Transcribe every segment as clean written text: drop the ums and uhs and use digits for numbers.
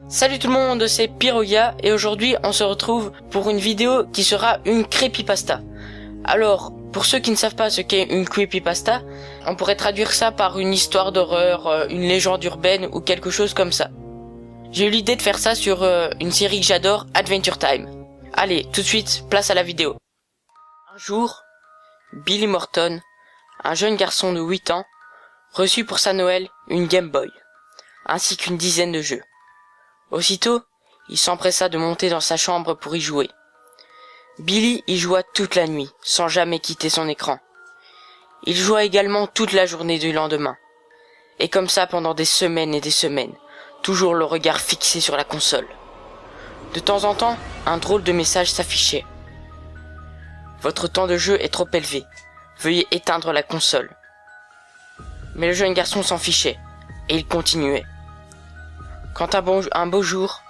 Salut tout le monde, c'est Pyrogia et aujourd'hui on se retrouve pour une vidéo qui sera une creepypasta. Alors, pour ceux qui ne savent pas ce qu'est une creepypasta, on pourrait traduire ça par une histoire d'horreur, une légende urbaine ou quelque chose comme ça. J'ai eu l'idée de faire ça sur une série que j'adore, Adventure Time. Allez, tout de suite, place à la vidéo. Un jour, Billy Morton, un jeune garçon de 8 ans, reçut pour sa Noël une Game Boy, ainsi qu'une dizaine de jeux. Aussitôt, il s'empressa de monter dans sa chambre pour y jouer. Billy y joua toute la nuit, sans jamais quitter son écran. Il joua également toute la journée du lendemain. Et comme ça pendant des semaines et des semaines, toujours le regard fixé sur la console. De temps en temps, un drôle de message s'affichait. Votre temps de jeu est trop élevé. Veuillez éteindre la console. Mais le jeune garçon s'en fichait, et il continuait. Quand un beau jour,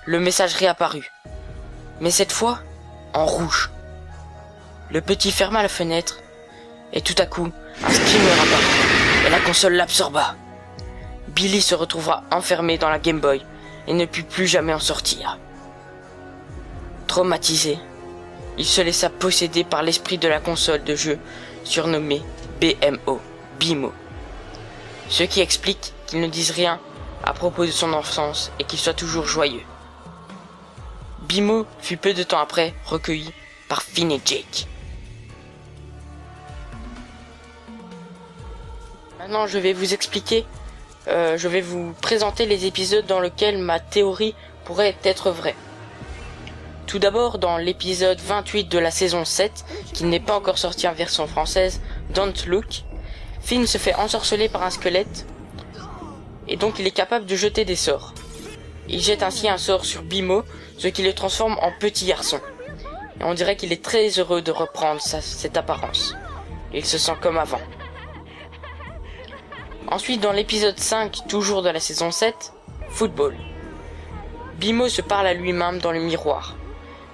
le message réapparut. Mais cette fois, en rouge. Le petit ferma la fenêtre, et tout à coup, un screamer apparut, et la console l'absorba. Billy se retrouva enfermé dans la Game Boy, et ne put plus jamais en sortir. Traumatisé, il se laissa posséder par l'esprit de la console de jeu, surnommée BMO, Bimo. Ce qui explique qu'il ne dise rien à propos de son enfance et qu'il soit toujours joyeux. Bimo fut peu de temps après recueilli par Finn et Jake. Maintenant je vais vous expliquer, je vais vous présenter les épisodes dans lesquels ma théorie pourrait être vraie. Tout d'abord dans l'épisode 28 de la saison 7, qui n'est pas encore sorti en version française, Don't Look, Finn se fait ensorceler par un squelette, et donc il est capable de jeter des sorts. Il jette ainsi un sort sur Bimo, ce qui le transforme en petit garçon. Et on dirait qu'il est très heureux de reprendre cette apparence. Il se sent comme avant. Ensuite, dans l'épisode 5, toujours de la saison 7, Football. Bimo se parle à lui-même dans le miroir.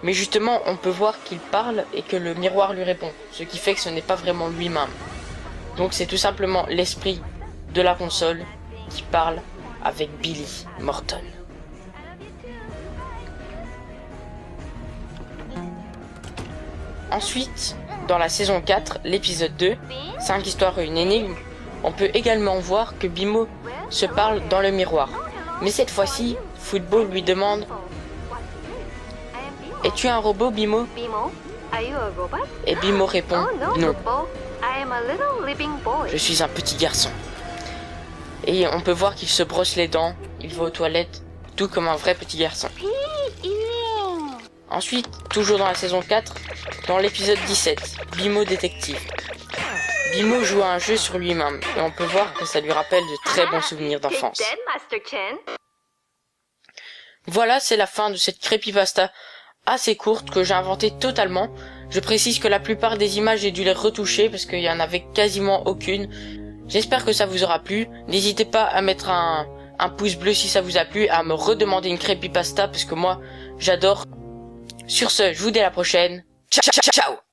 Mais justement, on peut voir qu'il parle et que le miroir lui répond, ce qui fait que ce n'est pas vraiment lui-même. Donc c'est tout simplement l'esprit de la console qui parle avec Billy Morton. Ensuite, dans la saison 4, l'épisode 2, 5 histoires et une énigme, on peut également voir que Bimo se parle dans le miroir. Mais cette fois-ci, Football lui demande « Es-tu un robot, Bimo ?» Et Bimo répond « Non, je suis un petit garçon. » Et on peut voir qu'il se brosse les dents, il va aux toilettes, tout comme un vrai petit garçon. Ensuite, toujours dans la saison 4, dans l'épisode 17, Bimo détective. Bimo joue à un jeu sur lui-même, et on peut voir que ça lui rappelle de très bons souvenirs d'enfance. Voilà, c'est la fin de cette creepypasta assez courte que j'ai inventée totalement. Je précise que la plupart des images j'ai dû les retoucher parce qu'il y en avait quasiment aucune. J'espère que ça vous aura plu. N'hésitez pas à mettre un pouce bleu si ça vous a plu, à me redemander une creepypasta parce que moi, j'adore. Sur ce, je vous dis à la prochaine. Ciao, ciao, ciao.